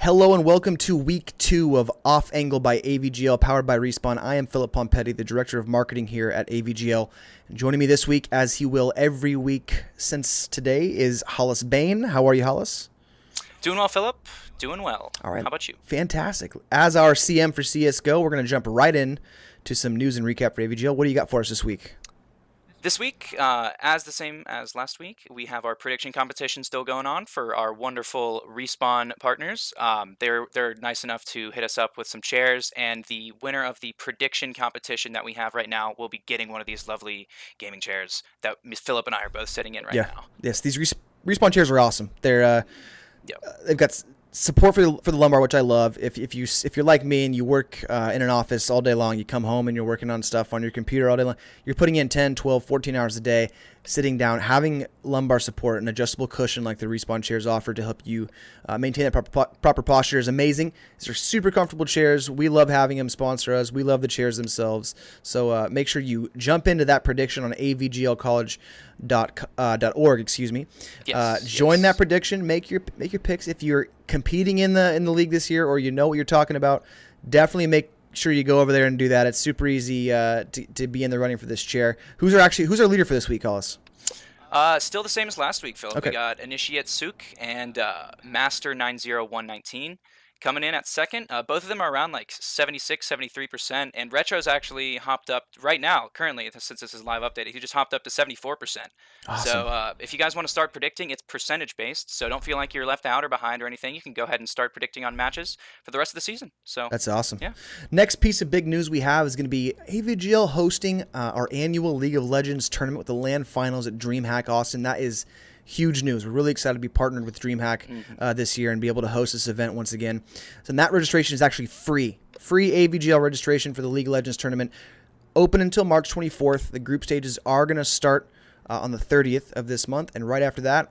Hello and welcome to week 2 of Off Angle by AVGL, powered by Respawn. I am Philip Pompetti, the director of marketing here at AVGL. And joining me this week, as he will every week since today, is Hollis Bain. How are you, Hollis? Doing well, Philip. Doing well. All right. How about you? Fantastic. As our CM for CSGO, we're going to jump right in to some news and recap for AVGL. What do you got for us this week? This week, as the same as last week, we have our prediction competition still going on for our wonderful Respawn partners. They're nice enough to hit us up with some chairs, and the winner of the prediction competition that we have right now will be getting one of these lovely gaming chairs that Philip and I are both sitting in right now. Yes, these Respawn chairs are awesome. They're Yep. they've got support for the lumbar, which I love. If you're like me and you work in an office all day long, you come home and you're working on stuff on your computer all day long, you're putting in 10, 12, 14 hours a day, sitting down, having lumbar support, an adjustable cushion like the Respawn chairs offer to help you maintain that proper posture is amazing. These are super comfortable chairs. We love having them sponsor us. We love the chairs themselves. So make sure you jump into that prediction on avglcollege.org. Excuse me. Join that prediction. Make your picks. If you're competing in the league this year, or you know what you're talking about, definitely make sure you go over there and do that. It's super easy to be in the running for this chair. Who's our leader for this week, Hollis? Still the same as last week, Philip. Okay. We got Initiate Suk and Master 90119 coming in at second. Both of them are around like 76, 73%, and Retro's actually hopped up right now, currently, since this is live updated. He just hopped up to 74%. Awesome. So if you guys want to start predicting, it's percentage based, so don't feel like you're left out or behind or anything. You can go ahead and start predicting on matches for the rest of the season. So that's awesome. Yeah. Next piece of big news we have is going to be AVGL hosting our annual League of Legends tournament with the LAN finals at DreamHack Austin. That is huge news. We're really excited to be partnered with DreamHack this year and be able to host this event once again. So that registration is actually free. Free AVGL registration for the League of Legends tournament. Open until March 24th. The group stages are going to start on the 30th of this month. And right after that,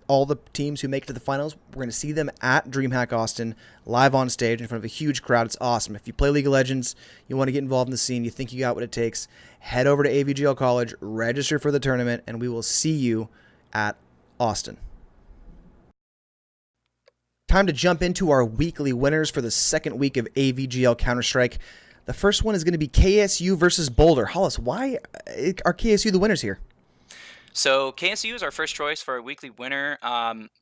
all the teams who make it to the finals, we're going to see them at DreamHack Austin, live on stage in front of a huge crowd. It's awesome. If you play League of Legends, you want to get involved in the scene, you think you got what it takes, head over to AVGL College, register for the tournament, and we will see you at Austin. Time to jump into our weekly winners for the second week of AVGL Counter-Strike. The first one is going to be KSU versus Boulder. Hollis, why are KSU the winners here? So KSU is our first choice for our weekly winner.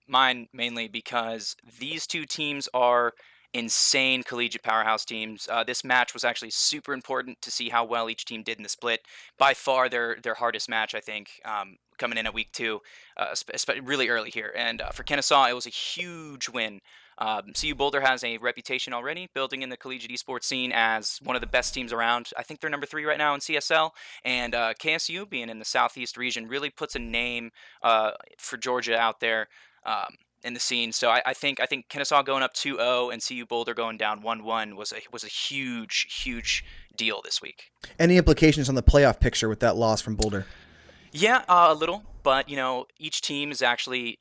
Mine mainly because these two teams are insane collegiate powerhouse teams. This match was actually super important to see how well each team did in the split. By far their hardest match, I think, coming in at week 2, really early here. And for Kennesaw, it was a huge win. CU Boulder has a reputation already building in the collegiate esports scene as one of the best teams around. I think they're number 3 right now in CSL, and KSU being in the southeast region really puts a name for Georgia out there in the scene. So I think Kennesaw going up 2-0 and CU Boulder going down 1-1 was a huge deal this week. Any implications on the playoff picture with that loss from Boulder? Yeah, a little, but each team is actually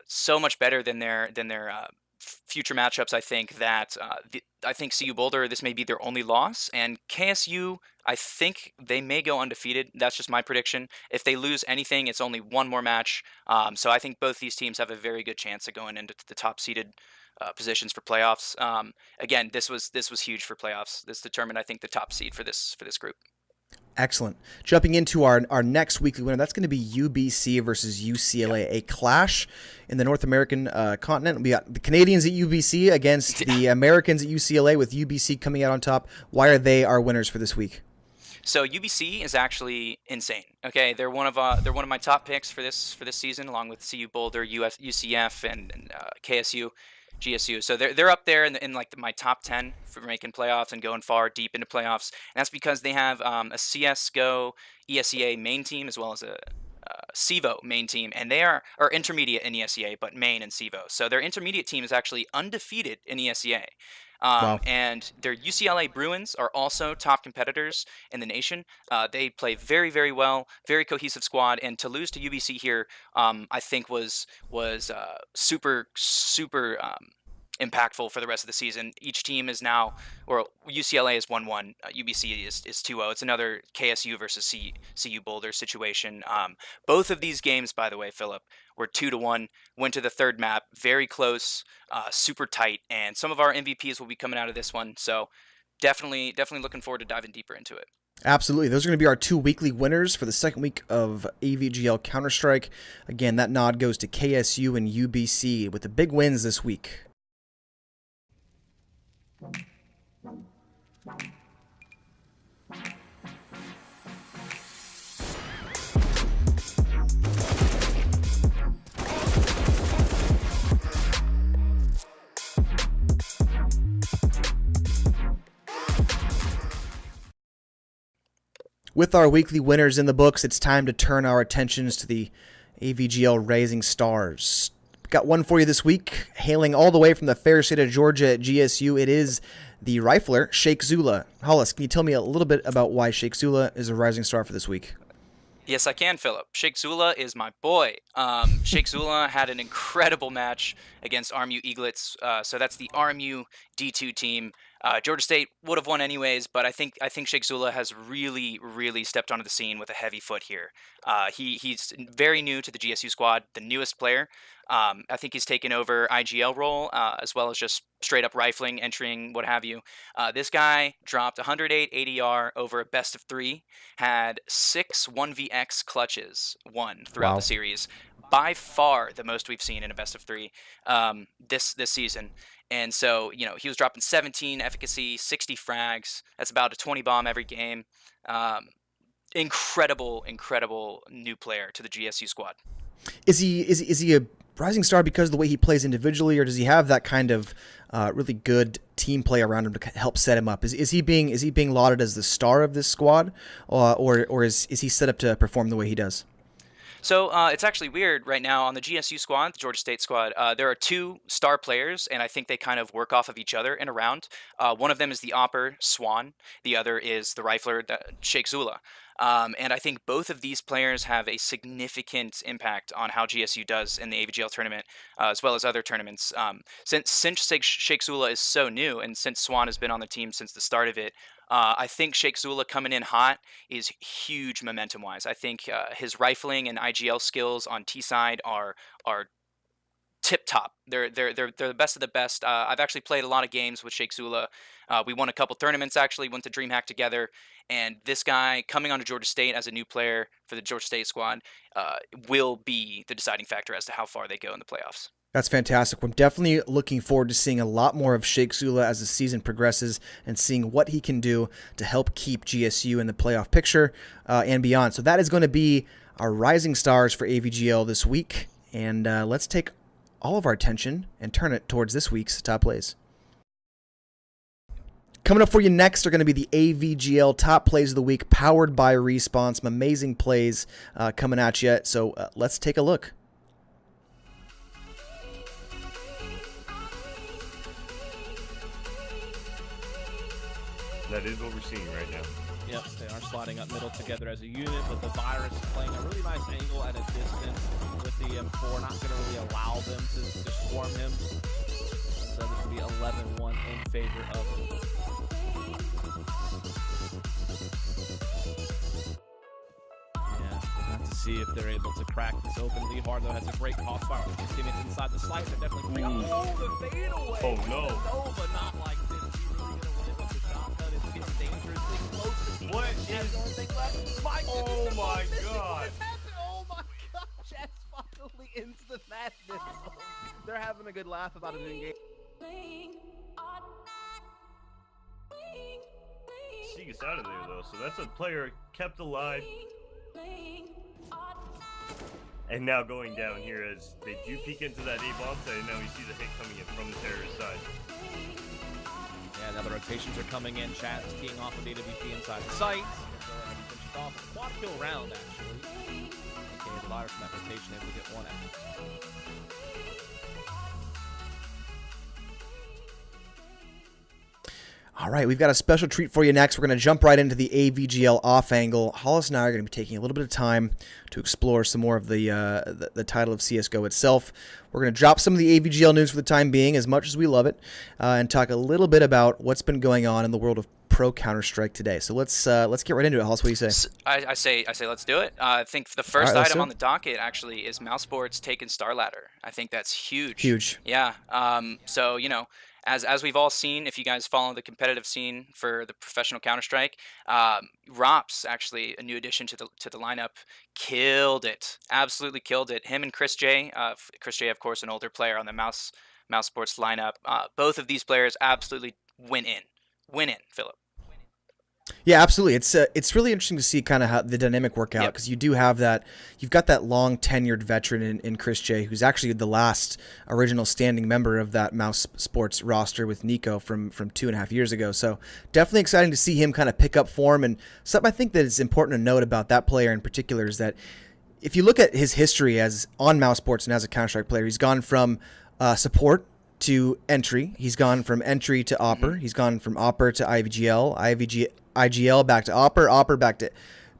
so much better than their future matchups. I think that I think CU Boulder, this may be their only loss, and KSU, I think they may go undefeated. That's just my prediction. If they lose anything, it's only one more match. So I think both these teams have a very good chance of going into the top seeded positions for playoffs. Again, this was huge for playoffs. This determined, I think, the top seed for this group. Excellent. Jumping into our next weekly winner, that's going to be UBC versus UCLA, a clash in the North American continent. We got the Canadians at UBC against the Americans at UCLA, with UBC coming out on top. Why are they our winners for this week? So UBC is actually insane. Okay, they're one of my top picks for this season, along with CU Boulder, UCF, and KSU. GSU. So they're up there in like my top 10 for making playoffs and going far deep into playoffs. And that's because they have a CSGO ESEA main team as well as a CEVO main team, and they are intermediate in ESEA, but main in CEVO. So their intermediate team is actually undefeated in ESEA. Wow. And their UCLA Bruins are also top competitors in the nation. They play very, very well, very cohesive squad. And to lose to UBC here, I think was super impactful for the rest of the season. Each team is now, or UCLA is 1-1, UBC is 2-0. It's another KSU versus CU Boulder situation. Both of these games, by the way, Philip, were 2-1. Went to the third map, very close, super tight, and some of our MVPs will be coming out of this one. So definitely looking forward to diving deeper into it. Absolutely. Those are going to be our 2 weekly winners for the second week of AVGL Counter-Strike. Again, that nod goes to KSU and UBC with the big wins this week. With our weekly winners in the books, it's time to turn our attentions to the AVGL Rising Stars. Got one for you this week, hailing all the way from the fair state of Georgia at GSU. It is the rifler, Sheikh Zula. Hollis, can you tell me a little bit about why Sheikh Zula is a rising star for this week? Yes, I can, Philip. Sheikh Zula is my boy. Sheikh Zula had an incredible match against RMU Eaglets. So that's the RMU D2 team. Georgia State would have won anyways, but I think Sheikh Zula has really stepped onto the scene with a heavy foot here. He's very new to the GSU squad, the newest player. I think he's taken over IGL role as well as just straight up rifling, entering, what have you. This guy dropped 108 ADR over a best of 3, had 6 1vx clutches won throughout the series. By far the most we've seen in a best of 3 this season. And so, he was dropping 17 efficacy, 60 frags. That's about a 20 bomb every game. Incredible new player to the GSU squad. Is he a rising star because of the way he plays individually, or does he have that kind of really good team play around him to help set him up? Is he being lauded as the star of this squad, or is he set up to perform the way he does? So it's actually weird right now on the GSU squad, the Georgia State squad. There are 2 star players, and I think they kind of work off of each other in a round. One of them is the Opper, Swan. The other is the rifler, Sheikh Zula. And I think both of these players have a significant impact on how GSU does in the AVGL tournament, as well as other tournaments. Since Sheikh Zula is so new, and since Swan has been on the team since the start of it, I think Sheikh Zula coming in hot is huge momentum-wise. I think his rifling and IGL skills on T side are tip top. They're the best of the best. I've actually played a lot of games with Sheikh Zula. We won a couple tournaments actually. Went to DreamHack together. And this guy coming onto Georgia State as a new player for the Georgia State squad will be the deciding factor as to how far they go in the playoffs. That's fantastic. I'm definitely looking forward to seeing a lot more of Sheikh Zula as the season progresses and seeing what he can do to help keep GSU in the playoff picture and beyond. So that is going to be our rising stars for AVGL this week. And let's take all of our attention and turn it towards this week's top plays. Coming up for you next are going to be the AVGL top plays of the week, powered by Respawn. Some amazing plays coming at you. So let's take a look. That is what we're seeing right now. Yep, they are sliding up middle together as a unit, but the Virus playing a really nice angle at a distance with the M4, not going to really allow them to swarm him. So this will be 11-1 in favor of him. Yeah, we'll have to see if they're able to crack this open. Lehar, though, has a great crossfire with his teammates inside the slice. They're definitely coming up. Oh, the fade away! Oh, no. Nova, not like this. He's really going to win it with the shotgun. It's dangerously close to What is... Oh, my God. Oh, my God. Jets finally into the madness. They're having a good laugh about it in game. She gets out of there, though, so that's a player kept alive. And now going down here as they do peek into that A-bomb site, and now we see the hit coming in from the terrorist side. Yeah, now the rotations are coming in. Chad is keying off of AWP inside the site. Go ahead and finish it off. Quad kill round, actually. Okay, the Virus from that rotation able to get one out. All right, we've got a special treat for you next. We're going to jump right into the AVGL off angle. Hollis and I are going to be taking a little bit of time to explore some more of the title of CSGO itself. We're going to drop some of the AVGL news for the time being, as much as we love it, and talk a little bit about what's been going on in the world of pro Counter-Strike today. So let's get right into it. Hollis, what do you say? I say let's do it. I think the first let's item do it. on the docket actually is Mouse Sports taking Star Ladder. I think that's huge. Huge. Yeah. So as we've all seen, if you guys follow the competitive scene for the professional Counter-Strike, Rops, actually a new addition to the lineup, killed it. Absolutely killed it. Him and Chris J. Chris J, of course, an older player on the Mouse Sports lineup. Both of these players absolutely went in, Philip. Yeah, absolutely. It's really interesting to see kind of how the dynamic work out, because you do have that. You've got that long tenured veteran in Chris J, who's actually the last original standing member of that Mouse Sports roster with Nico from 2.5 years ago. So definitely exciting to see him kind of pick up form. And something I think that is important to note about that player in particular is that if you look at his history as on Mouse Sports and as a Counter-Strike player, he's gone from support to entry. He's gone from entry to Opper. He's gone from Opper to IGL, IGL back to Opper back to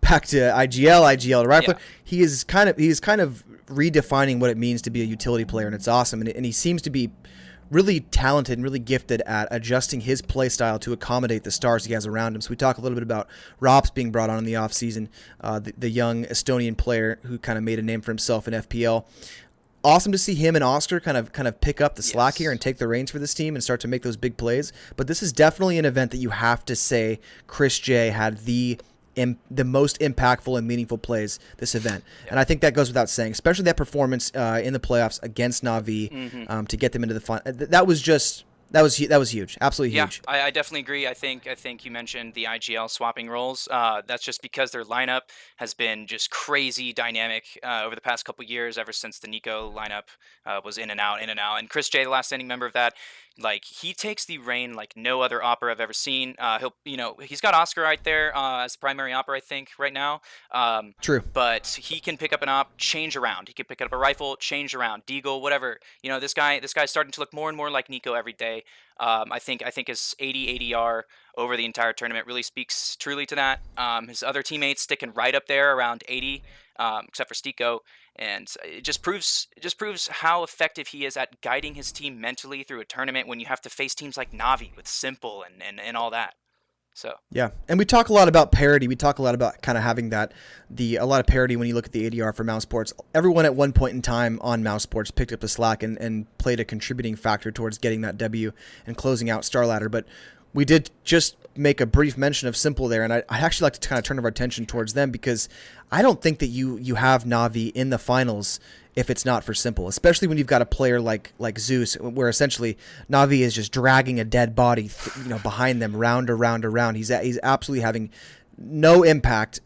IGL to rifle. Yeah. He's kind of redefining what it means to be a utility player, and it's awesome. And he seems to be really talented and really gifted at adjusting his play style to accommodate the stars he has around him. So we talk a little bit about Rops being brought on in the offseason, the young Estonian player who kind of made a name for himself in FPL. Awesome to see him and Oscar kind of pick up the slack here and take the reins for this team and start to make those big plays. But this is definitely an event that you have to say Chris J had the most impactful and meaningful plays this event. And I think that goes without saying, especially that performance in the playoffs against Na'Vi to get them into the final. That was huge, absolutely huge. Yeah, I definitely agree. I think you mentioned the IGL swapping roles. That's just because their lineup has been just crazy dynamic over the past couple years, ever since the Nico lineup was in and out. And Chris J, the last standing member of that, like, he takes the reign like no other Opper I've ever seen. He's got Oscar right there as the primary Opper, I think, right now. True. But he can pick up an op, change around. He can pick up a rifle, change around, deagle, whatever. This guy's starting to look more and more like Nico every day. I think his 80 ADR over the entire tournament really speaks truly to that. His other teammates sticking right up there around 80, except for Stico, and it just proves how effective he is at guiding his team mentally through a tournament when you have to face teams like Na'Vi with Simple and all that. So yeah, and we talk a lot about parity. We talk a lot about kind of having a lot of parity when you look at the ADR for Mouse Sports. Everyone at one point in time on Mouse Sports picked up the slack and played a contributing factor towards getting that W and closing out Star Ladder. But we did just make a brief mention of Simple there, and I'd actually like to kind of turn our attention towards them, because I don't think that you have Na'Vi in the finals if it's not for Simple, especially when you've got a player like Zeus, where essentially Na'Vi is just dragging a dead body behind them round around. He's absolutely having no impact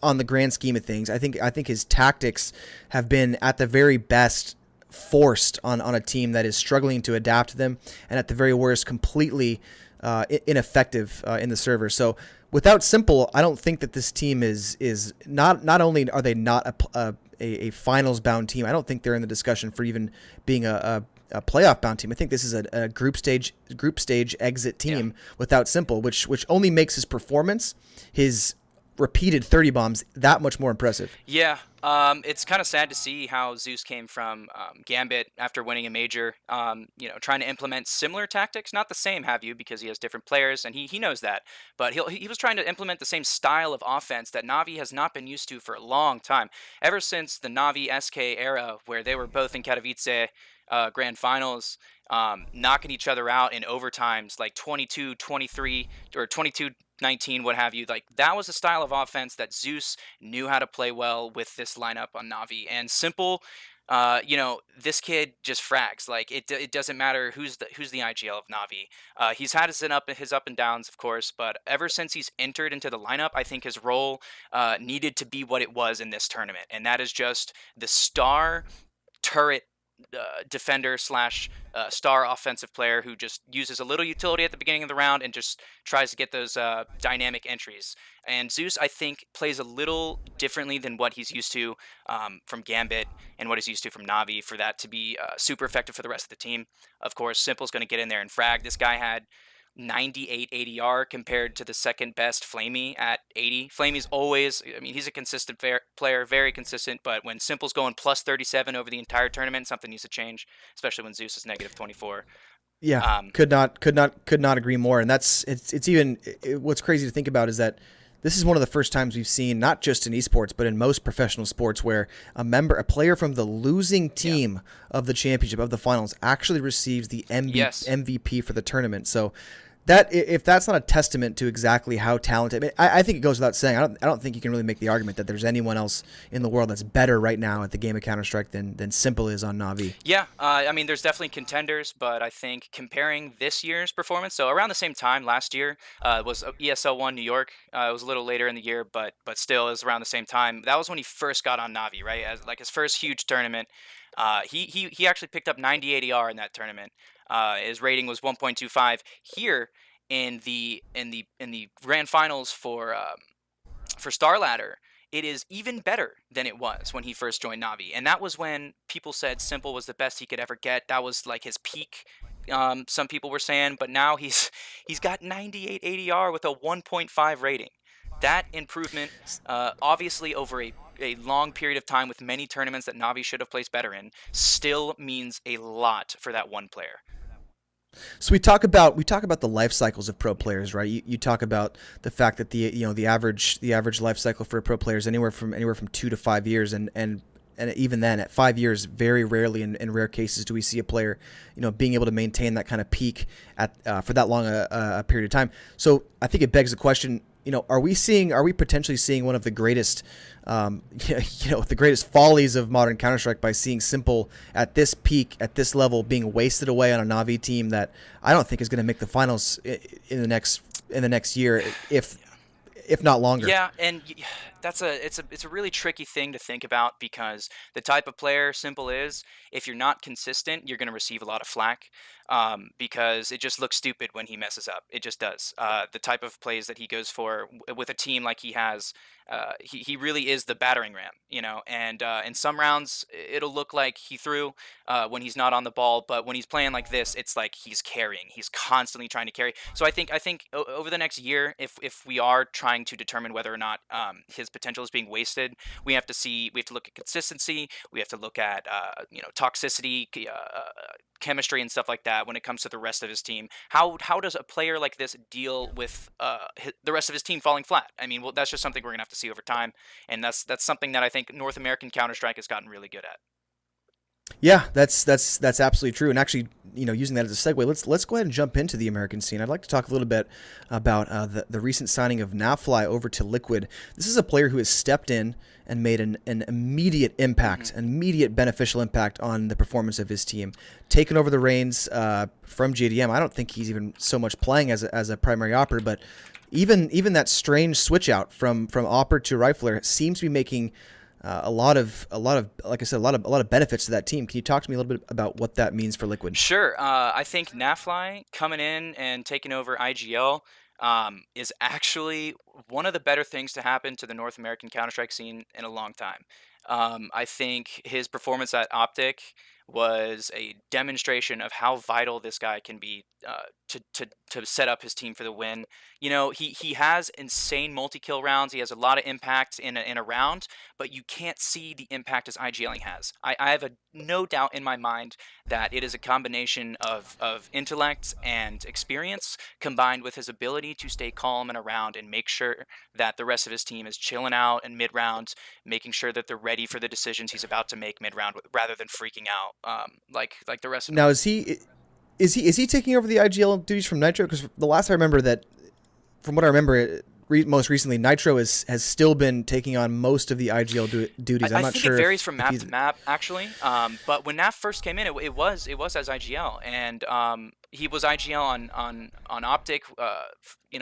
on the grand scheme of things. I think his tactics have been at the very best forced on a team that is struggling to adapt to them, and at the very worst completely ineffective in the server. So without Simple, I don't think that this team is not only are they not a finals bound team, I don't think they're in the discussion for even being a playoff bound team. I think this is a group stage exit team without Simple, which only makes his performance, his repeated 30 bombs, that much more impressive. Yeah, it's kind of sad to see how Zeus came from Gambit after winning a major, trying to implement similar tactics, not the same, have you, because he has different players, and he knows that, but he was trying to implement the same style of offense that Na'Vi has not been used to for a long time, ever since the Na'Vi SK era, where they were both in Katowice grand finals, knocking each other out in overtimes, like 22-23 or 22-19, what have you. Like, that was a style of offense that Zeus knew how to play well with this lineup on Na'Vi. And Simple, this kid just frags. Like, it doesn't matter who's the IGL of Na'Vi. He's had his up and downs, of course, but ever since he's entered into the lineup, I think his role needed to be what it was in this tournament, and that is just the star turret defender slash star offensive player who just uses a little utility at the beginning of the round and just tries to get those dynamic entries. And Zeus, I think, plays a little differently than what he's used to from Gambit and what he's used to from Na'Vi for that to be super effective for the rest of the team. Of course, Simple's going to get in there and frag. This guy had 98 ADR compared to the second best Flamey at 80. Flamey's always, I mean, he's a consistent player, very consistent, but when Simple's going plus 37 over the entire tournament, something needs to change, especially when Zeus is negative 24. Yeah, Um, could not agree more. And it's even what's crazy to think about is that this is one of the first times we've seen, not just in esports, but in most professional sports, where a player from the losing team of the championship, of the finals, actually receives the MVP for the tournament. So that, if that's not a testament to exactly how talented, I mean, I think it goes without saying. I don't think you can really make the argument that there's anyone else in the world that's better right now at the game of Counter-Strike than Simple is on Na'Vi. Yeah, I mean, there's definitely contenders, but I think comparing this year's performance, so around the same time last year was ESL One New York. It was a little later in the year, but still, it was around the same time. That was when he first got on Na'Vi, right? As like his first huge tournament. He actually picked up 90 ADR in that tournament. His rating was 1.25. Here in the grand finals for Star Ladder, it is even better than it was when he first joined Navi. And that was when people said Simple was the best he could ever get. That was like his peak, some people were saying. But now he's got 98 ADR with a 1.5 rating. That improvement, obviously over a long period of time with many tournaments that Navi should have placed better in, still means a lot for that one player. So we talk about the life cycles of pro players, right? You talk about the fact that the average life cycle for a pro player is anywhere from 2 to 5 years, and even then at 5 years, very rarely in rare cases do we see a player being able to maintain that kind of peak at for that long a period of time. So I think it begs the question, are we potentially seeing one of the greatest the greatest follies of modern Counter-Strike by seeing Simple at this peak, at this level, being wasted away on a Na'Vi team that I don't think is going to make the finals in the next year, if not longer. Yeah, and it's a really tricky thing to think about, because the type of player Simple is, if you're not consistent, you're going to receive a lot of flack, because it just looks stupid when he messes up. It just does. The type of plays that he goes for with a team like he has, he really is the battering ram, and in some rounds it'll look like he threw when he's not on the ball, but when he's playing like this, it's like he's carrying. He's constantly trying to carry. So I think over the next year, if we are trying to determine whether or not his potential is being wasted, we have to look at consistency. We have to look at toxicity, chemistry, and stuff like that when it comes to the rest of his team. How does a player like this deal with the rest of his team falling flat? I mean, well, that's just something we're gonna have to see over time, and that's something that I think North American Counter-Strike has gotten really good at. Yeah, that's absolutely true. And actually, using that as a segue, let's go ahead and jump into the American scene. I'd like to talk a little bit about the recent signing of Nafly over to Liquid. This is a player who has stepped in and made an immediate impact, an immediate beneficial impact on the performance of his team. Taken over the reins from JDM. I don't think he's even so much playing as a primary operator, but even that strange switch out from operator to rifler seems to be making a lot of like I said, a lot of benefits to that team. Can you talk to me a little bit about what that means for Liquid? Sure. I think Nafly coming in and taking over IGL is actually one of the better things to happen to the North American Counter-Strike scene in a long time. I think his performance at Optic was a demonstration of how vital this guy can be to set up his team for the win. He has insane multi-kill rounds. He has a lot of impact in a round, but you can't see the impact as IGLing has. I have no doubt in my mind that it is a combination of intellect and experience combined with his ability to stay calm in a round and make sure that the rest of his team is chilling out in mid-round, making sure that they're ready for the decisions he's about to make mid-round rather than freaking out like the rest of them. Now, is he taking over the IGL duties from Nitro? Because the last I remember, that from what I remember, most recently, Nitro has still been taking on most of the IGL duties. I'm not sure. I think it varies from map to map, actually. But when Naf first came in, it was as IGL, and he was IGL on Optic.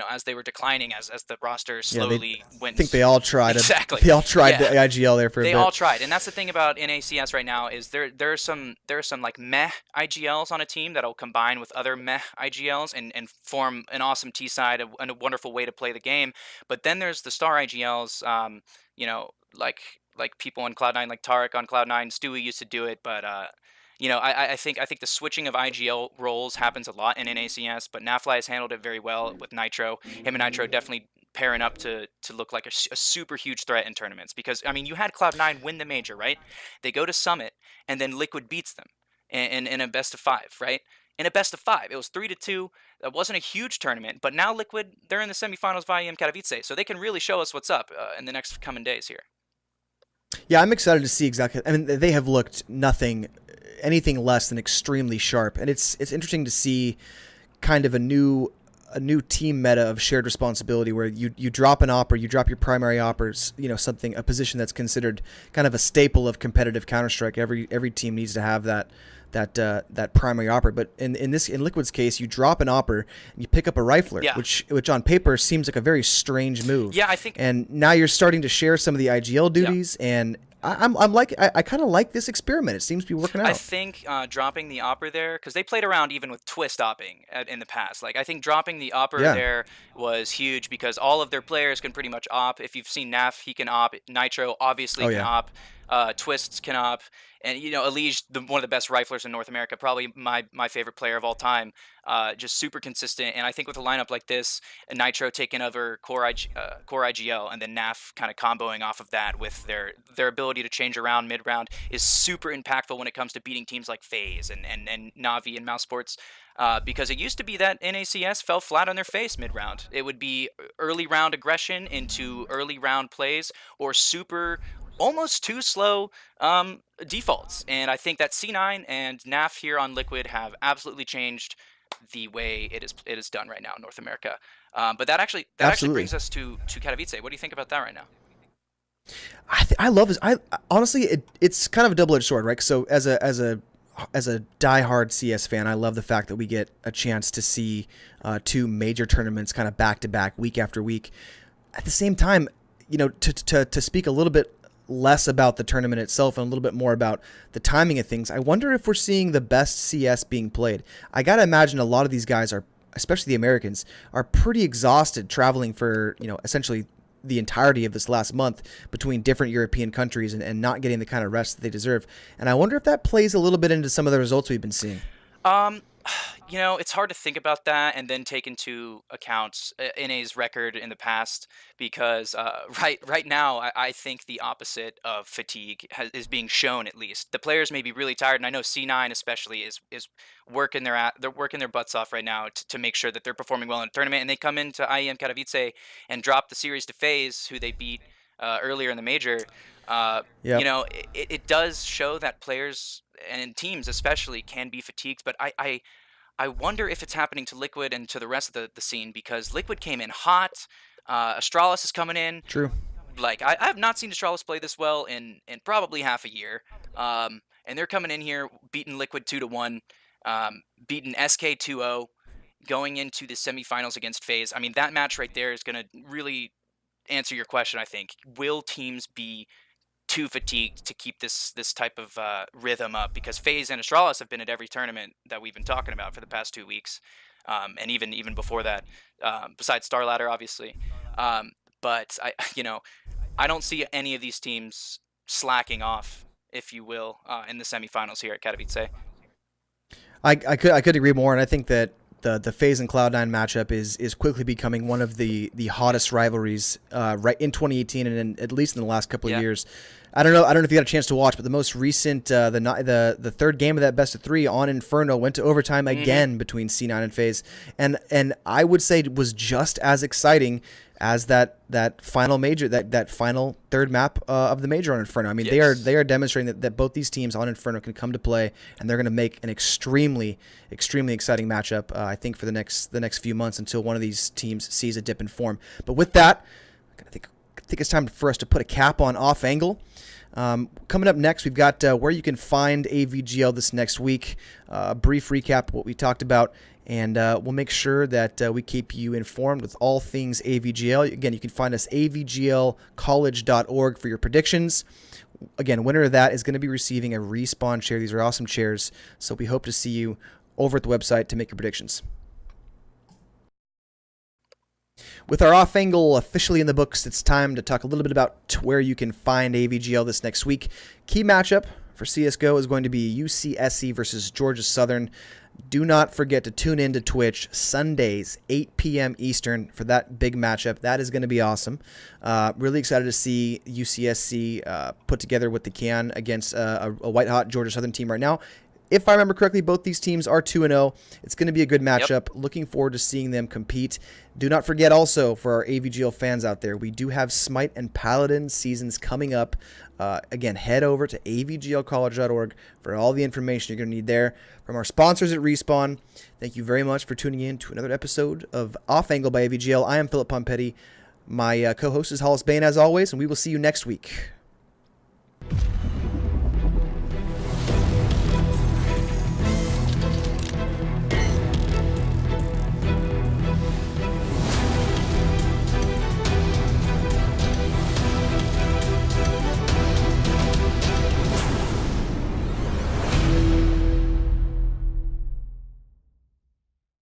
As they were declining, as the roster slowly went. I think they all tried. Exactly. They all tried the IGL there for a bit. They all tried, and that's the thing about NACS right now is there are some like meh IGLs on a team that'll combine with other meh IGLs and form an awesome T side and a wonderful way to play the game. But then there's the star IGLs, like people on Cloud9, like Tarek on Cloud9. Stewie used to do it, but I think the switching of IGL roles happens a lot in NACS, but Nafly has handled it very well with Nitro. Him and Nitro definitely pairing up to look like a super huge threat in tournaments, because I mean, you had Cloud9 win the major, right? They go to Summit, and then Liquid beats them in a best of 5, right? In a best of 5, it was 3-2. That wasn't a huge tournament, but now Liquid, they're in the semifinals via Katowice, so they can really show us what's up in the next coming days here. Yeah, I'm excited to see exactly. I mean, they have looked anything less than extremely sharp, and it's interesting to see kind of a new team meta of shared responsibility, where you drop an op, or you drop your primary op, or a position that's considered kind of a staple of competitive Counter-Strike. Every team needs to have that primary opper, but in Liquid's case, you drop an opper and you pick up a rifler, Yeah. which on paper seems like a very strange move. Yeah, I think. And now you're starting to share some of the IGL duties, and I kind of like this experiment. It seems to be working out. I think dropping the opper there, because they played around even with twist opping in the past. Like, I think dropping the opper there was huge, because all of their players can pretty much op. If you've seen Naf, he can op. Nitro obviously can op. Twists can op. And, Elige, one of the best riflers in North America, probably my favorite player of all time, just super consistent. And I think with a lineup like this, Nitro taking over core IGL, and then Naf kind of comboing off of that with their ability to change around mid-round is super impactful when it comes to beating teams like FaZe and Navi and Mouse Sports. Because it used to be that NACS fell flat on their face mid-round. It would be early round aggression into early round plays, or almost too slow defaults. And I think that C9 and NAF here on Liquid have absolutely changed the way it is done right now in North America. But that actually brings us to Katowice. What do you think about that right now? I love this. Honestly, it's kind of a double-edged sword, right? So as a diehard CS fan, I love the fact that we get a chance to see 2 major tournaments kind of back to back, week after week. At the same time, to speak a little bit less about the tournament itself and a little bit more about the timing of things, I wonder if we're seeing the best CS being played. I gotta imagine a lot of these guys are, especially the Americans, are pretty exhausted traveling for essentially the entirety of this last month between different European countries, and not getting the kind of rest that they deserve. And I wonder if that plays a little bit into some of the results we've been seeing. It's hard to think about that and then take into account NA's record in the past, because right now I think the opposite of fatigue is being shown. At least the players may be really tired, and I know C9 especially is working they're working their butts off right now to make sure that they're performing well in a tournament, and they come into IEM Katowice and drop the series to FaZe, who they beat earlier in the major. It does show that players and teams especially can be fatigued, but I wonder if it's happening to Liquid and to the rest of the scene, because Liquid came in hot. Astralis is coming in. True. Like, I have not seen Astralis play this well in probably half a year. And they're coming in here, beating Liquid 2-1, beating SK 2-0, going into the semifinals against FaZe. I mean, that match right there is going to really answer your question, I think. Will teams be too fatigued to keep this type of rhythm up? Because FaZe and Astralis have been at every tournament that we've been talking about for the past 2 weeks, and even before that, besides Starladder, obviously. But I don't see any of these teams slacking off, if you will, in the semifinals here at Katowice. I could agree more, and I think that the FaZe and Cloud9 matchup is quickly becoming one of the hottest rivalries right in 2018, and at least in the last couple of years. I don't know if you got a chance to watch, but the most recent the third game of that best of 3 on Inferno went to overtime again between C9 and FaZe, and I would say it was just as exciting as that final major, that final third map of the major on Inferno. I mean, they are demonstrating that both these teams on Inferno can come to play, and they're going to make an extremely exciting matchup. I think for the next few months, until one of these teams sees a dip in form. But with that, I think it's time for us to put a cap on Off Angle. Coming up next, we've got where you can find AVGL this next week. A brief recap of what we talked about, and we'll make sure that we keep you informed with all things AVGL. Again, you can find us avglcollege.org for your predictions. Again, winner of that is going to be receiving a Respawn chair. These are awesome chairs, so we hope to see you over at the website to make your predictions. With our Off Angle officially in the books, it's time to talk a little bit about where you can find AVGL this next week. Key matchup for CSGO is going to be UCSC versus Georgia Southern. Do not forget to tune in to Twitch Sundays, 8 p.m. Eastern for that big matchup. That is going to be awesome. Really excited to see UCSC put together what they can against a white-hot Georgia Southern team right now. If I remember correctly, both these teams are 2-0. It's going to be a good matchup. Yep. Looking forward to seeing them compete. Do not forget also, for our AVGL fans out there, we do have Smite and Paladin seasons coming up. Again, head over to avglcollege.org for all the information you're going to need there. From our sponsors at Respawn, thank you very much for tuning in to another episode of Off Angle by AVGL. I am Philip Pompetti. My co-host is Hollis Bain, as always, and we will see you next week.